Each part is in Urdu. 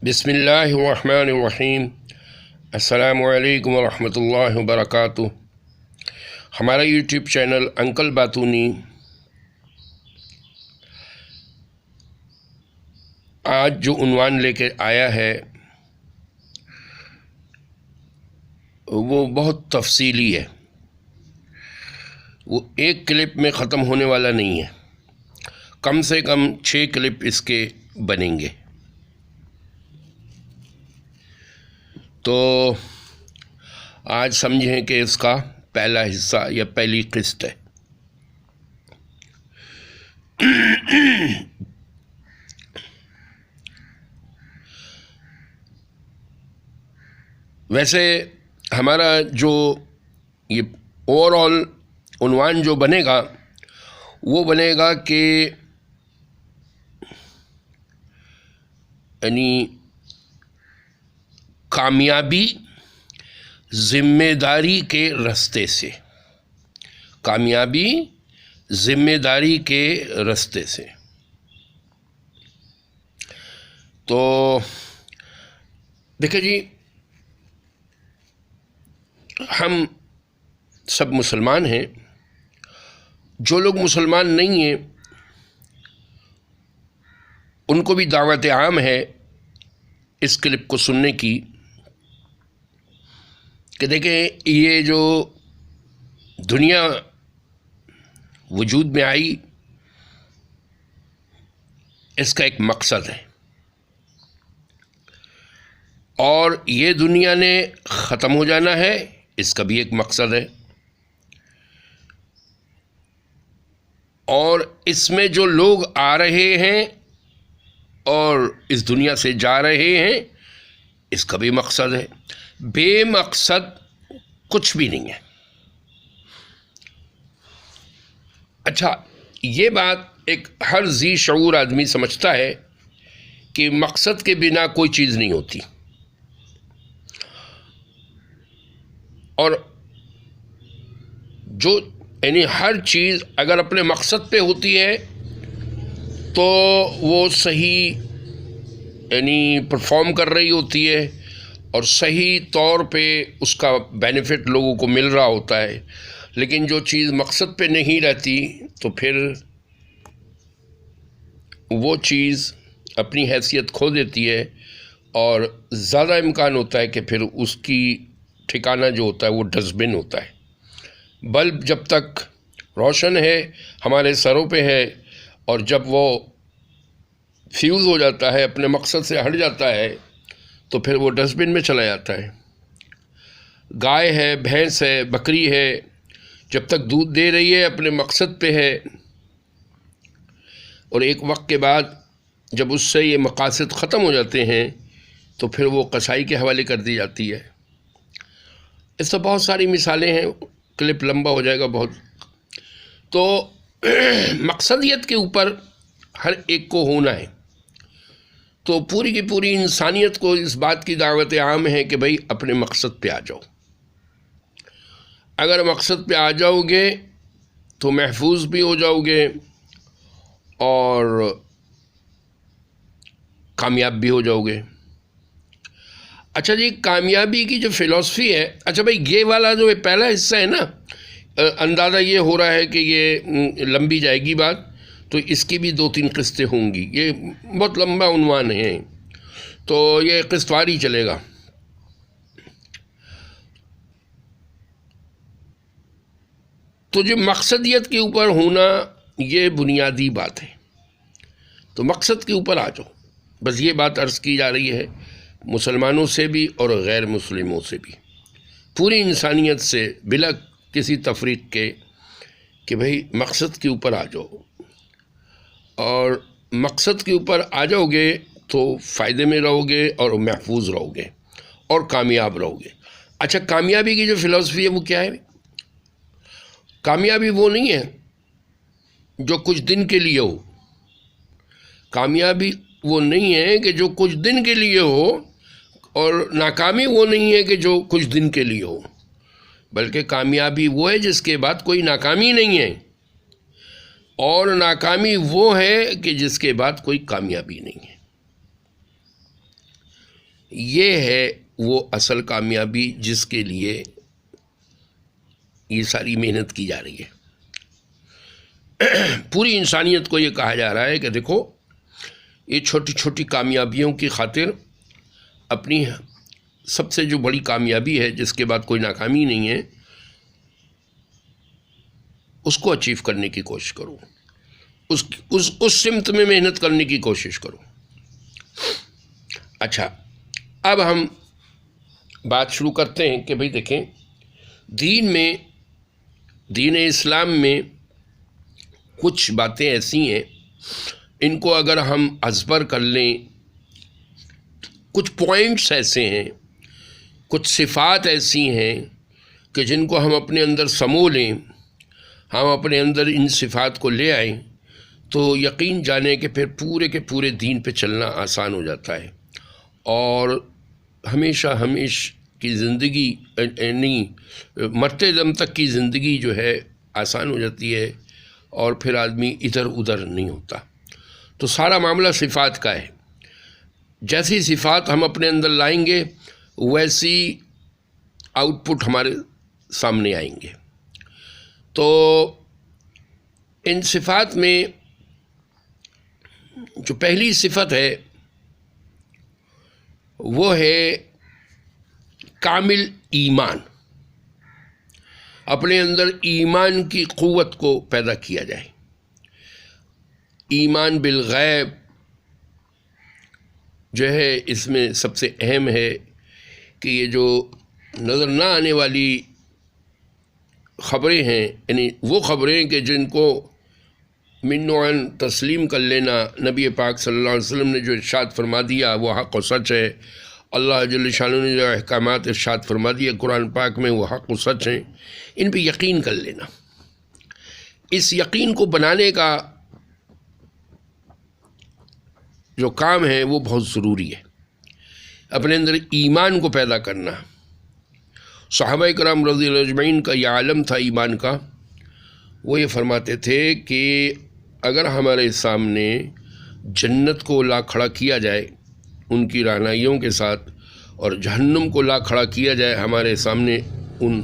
بسم اللہ الرحمن الرحیم۔ السلام علیکم ورحمۃ اللہ وبرکاتہ۔ ہمارا یوٹیوب چینل انکل باتونی آج جو عنوان لے کے آیا ہے وہ بہت تفصیلی ہے، وہ ایک کلپ میں ختم ہونے والا نہیں ہے، کم سے کم 6 کلپ اس کے بنیں گے۔ تو آج سمجھیں کہ اس کا پہلا حصہ یا پہلی قسط ہے۔ ویسے ہمارا جو یہ اوور آل عنوان جو بنے گا وہ بنے گا کہ یعنی کامیابی ذمہ داری کے رستے سے، کامیابی ذمہ داری کے رستے سے۔ تو دیکھیں جی، ہم سب مسلمان ہیں، جو لوگ مسلمان نہیں ہیں ان کو بھی دعوت عام ہے اس کلپ کو سننے کی کہ دیکھیں یہ جو دنیا وجود میں آئی اس کا ایک مقصد ہے، اور یہ دنیا نے ختم ہو جانا ہے اس کا بھی ایک مقصد ہے، اور اس میں جو لوگ آ رہے ہیں اور اس دنیا سے جا رہے ہیں اس کا بھی مقصد ہے۔ بے مقصد کچھ بھی نہیں ہے۔ اچھا، یہ بات ایک ہر ذی شعور آدمی سمجھتا ہے کہ مقصد کے بنا کوئی چیز نہیں ہوتی، اور جو یعنی ہر چیز اگر اپنے مقصد پہ ہوتی ہے تو وہ صحیح یعنی پرفارم کر رہی ہوتی ہے اور صحیح طور پہ اس کا بینیفٹ لوگوں کو مل رہا ہوتا ہے۔ لیکن جو چیز مقصد پہ نہیں رہتی تو پھر وہ چیز اپنی حیثیت کھو دیتی ہے، اور زیادہ امکان ہوتا ہے کہ پھر اس کی ٹھکانہ جو ہوتا ہے وہ ڈسٹ بن ہوتا ہے۔ بلب جب تک روشن ہے ہمارے سروں پہ ہے، اور جب وہ فیوز ہو جاتا ہے، اپنے مقصد سے ہٹ جاتا ہے، تو پھر وہ ڈسٹ بن میں چلا جاتا ہے۔ گائے ہے، بھینس ہے، بکری ہے، جب تک دودھ دے رہی ہے اپنے مقصد پہ ہے، اور ایک وقت کے بعد جب اس سے یہ مقاصد ختم ہو جاتے ہیں تو پھر وہ قصائی کے حوالے کر دی جاتی ہے۔ اس سے بہت ساری مثالیں ہیں، کلپ لمبا ہو جائے گا بہت۔ تو مقصدیت کے اوپر ہر ایک کو ہونا ہے، تو پوری کی پوری انسانیت کو اس بات کی دعوت عام ہے کہ بھئی اپنے مقصد پہ آ جاؤ۔ اگر مقصد پہ آ جاؤ گے تو محفوظ بھی ہو جاؤ گے اور کامیاب بھی ہو جاؤ گے۔ اچھا جی، کامیابی کی جو فلسفی ہے، اچھا بھئی یہ والا جو پہلا حصہ ہے نا، اندازہ یہ ہو رہا ہے کہ یہ لمبی جائے گی بات، تو اس کی بھی 2-3 قسطیں ہوں گی، یہ بہت لمبا عنوان ہے تو یہ قسط واری چلے گا۔ تو جو مقصدیت کے اوپر ہونا یہ بنیادی بات ہے، تو مقصد کے اوپر آ جاؤ، بس یہ بات عرض کی جا رہی ہے مسلمانوں سے بھی اور غیر مسلموں سے بھی، پوری انسانیت سے بلا کسی تفریق کے، کہ بھئی مقصد کے اوپر آ جاؤ، اور مقصد کے اوپر آ جاؤ گے تو فائدے میں رہو گے اور محفوظ رہو گے اور کامیاب رہو گے۔ اچھا، کامیابی کی جو فلسفی ہے وہ کیا ہے؟ کامیابی وہ نہیں ہے جو کچھ دن کے لیے ہو، کامیابی وہ نہیں ہے کہ جو کچھ دن کے لیے ہو، اور ناکامی وہ نہیں ہے کہ جو کچھ دن کے لیے ہو، بلکہ کامیابی وہ ہے جس کے بعد کوئی ناکامی نہیں ہے، اور ناکامی وہ ہے کہ جس کے بعد کوئی کامیابی نہیں ہے۔ یہ ہے وہ اصل کامیابی جس کے لیے یہ ساری محنت کی جا رہی ہے۔ پوری انسانیت کو یہ کہا جا رہا ہے کہ دیکھو، یہ چھوٹی چھوٹی کامیابیوں کی خاطر اپنی سب سے جو بڑی کامیابی ہے، جس کے بعد کوئی ناکامی نہیں ہے، اس کو اچیو کرنے کی کوشش کرو، اس سمت میں محنت کرنے کی کوشش کرو۔ اچھا، اب ہم بات شروع کرتے ہیں کہ بھئی دیکھیں، دین اسلام میں کچھ باتیں ایسی ہیں، ان کو اگر ہم ازبر کر لیں، کچھ پوائنٹس ایسے ہیں، کچھ صفات ایسی ہیں کہ جن کو ہم اپنے اندر سمو لیں، ہم اپنے اندر ان صفات کو لے آئیں، تو یقین جانیں کہ پھر پورے کے پورے دین پہ چلنا آسان ہو جاتا ہے، اور ہمیشہ کی زندگی، نہیں مرتے دم تک کی زندگی جو ہے آسان ہو جاتی ہے، اور پھر آدمی ادھر ادھر نہیں ہوتا۔ تو سارا معاملہ صفات کا ہے۔ جیسی صفات ہم اپنے اندر لائیں گے، ویسی آؤٹ پٹ ہمارے سامنے آئیں گے۔ تو ان صفات میں جو پہلی صفت ہے وہ ہے کامل ایمان۔ اپنے اندر ایمان کی قوت کو پیدا کیا جائے۔ ایمان بالغیب جو ہے، اس میں سب سے اہم ہے کہ یہ جو نظر نہ آنے والی خبریں ہیں، یعنی وہ خبریں کہ جن کو منوعاً تسلیم کر لینا، نبی پاک صلی اللہ علیہ وسلم نے جو ارشاد فرما دیا وہ حق و سچ ہے، اللہ جل شانہ نے جو احکامات ارشاد فرما دیا قرآن پاک میں وہ حق و سچ ہیں، ان پہ یقین کر لینا۔ اس یقین کو بنانے کا جو کام ہے وہ بہت ضروری ہے، اپنے اندر ایمان کو پیدا کرنا۔ صحابہ کرام رضی اللہ اجمعین کا یہ عالم تھا ایمان کا، وہ یہ فرماتے تھے کہ اگر ہمارے سامنے جنت کو لا کھڑا کیا جائے ان کی رعنائیوں کے ساتھ، اور جہنم کو لا کھڑا کیا جائے ہمارے سامنے ان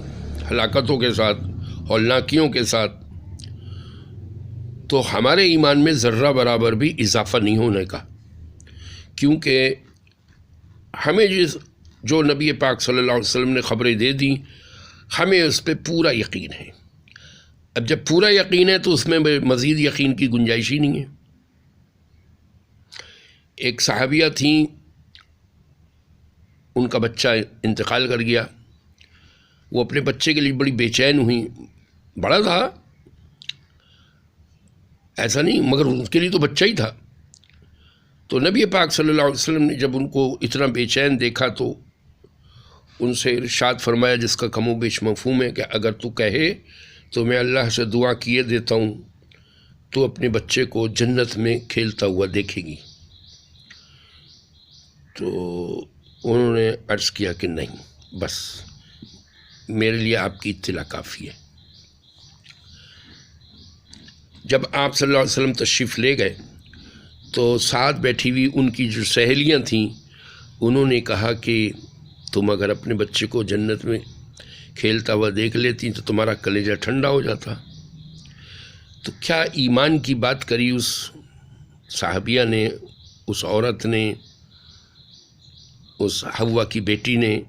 ہلاکتوں کے ساتھ، ہولناکیوں کے ساتھ، تو ہمارے ایمان میں ذرہ برابر بھی اضافہ نہیں ہونے کا، کیونکہ ہمیں جو نبی پاک صلی اللہ علیہ وسلم نے خبریں دے دیں، ہمیں اس پہ پورا یقین ہے۔ اب جب پورا یقین ہے تو اس میں مزید یقین کی گنجائش ہی نہیں ہے۔ ایک صحابیہ تھیں، ان کا بچہ انتقال کر گیا، وہ اپنے بچے کے لیے بڑی بے چین ہوئی، بڑا تھا ایسا نہیں، مگر ان کے لیے تو بچہ ہی تھا۔ تو نبی پاک صلی اللہ علیہ وسلم نے جب ان کو اتنا بے چین دیکھا تو ان سے ارشاد فرمایا، جس کا کم و بیش مفہوم ہے کہ اگر تو کہے تو میں اللہ سے دعا کیے دیتا ہوں تو اپنے بچے کو جنت میں کھیلتا ہوا دیکھے گی۔ تو انہوں نے عرض کیا کہ نہیں، بس میرے لیے آپ کی اطلاع کافی ہے۔ جب آپ صلی اللہ علیہ وسلم تشریف لے گئے تو ساتھ بیٹھی ہوئی ان کی جو سہیلیاں تھیں، انہوں نے کہا کہ تم اگر اپنے بچے کو جنت میں کھیلتا ہوا دیکھ لیتی تو تمہارا کلیجہ ٹھنڈا ہو جاتا۔ تو کیا ایمان کی بات کری اس صحابیہ نے، اس عورت نے، اس حوا کی بیٹی نے،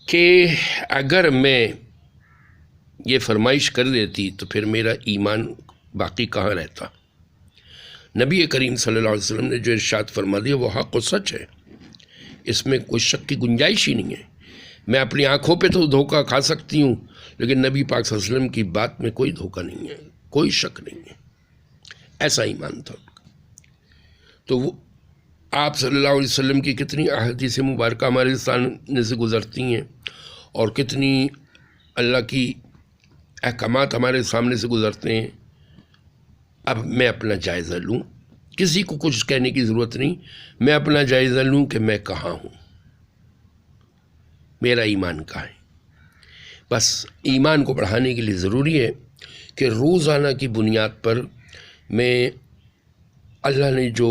کہ اگر میں یہ فرمائش کر دیتی تو پھر میرا ایمان باقی کہاں رہتا۔ نبی کریم صلی اللہ علیہ وسلم نے جو ارشاد فرما دیا وہ حق و سچ ہے، اس میں کوئی شک کی گنجائش ہی نہیں ہے۔ میں اپنی آنکھوں پہ تو دھوکہ کھا سکتی ہوں، لیکن نبی پاک صلی اللہ علیہ وسلم کی بات میں کوئی دھوکہ نہیں ہے، کوئی شک نہیں ہے۔ ایسا ایمان تھا۔ تو وہ آپ صلی اللہ علیہ وسلم کی کتنی احادیث مبارکہ ہمارے سامنے سے گزرتی ہیں، اور کتنی اللہ کی احکامات ہمارے سامنے سے گزرتے ہیں۔ اب میں اپنا جائزہ لوں، کسی کو کچھ کہنے کی ضرورت نہیں، میں اپنا جائزہ لوں کہ میں کہاں ہوں، میرا ایمان کہاں ہے۔ بس ایمان کو بڑھانے کے لیے ضروری ہے کہ روزانہ کی بنیاد پر میں اللہ نے جو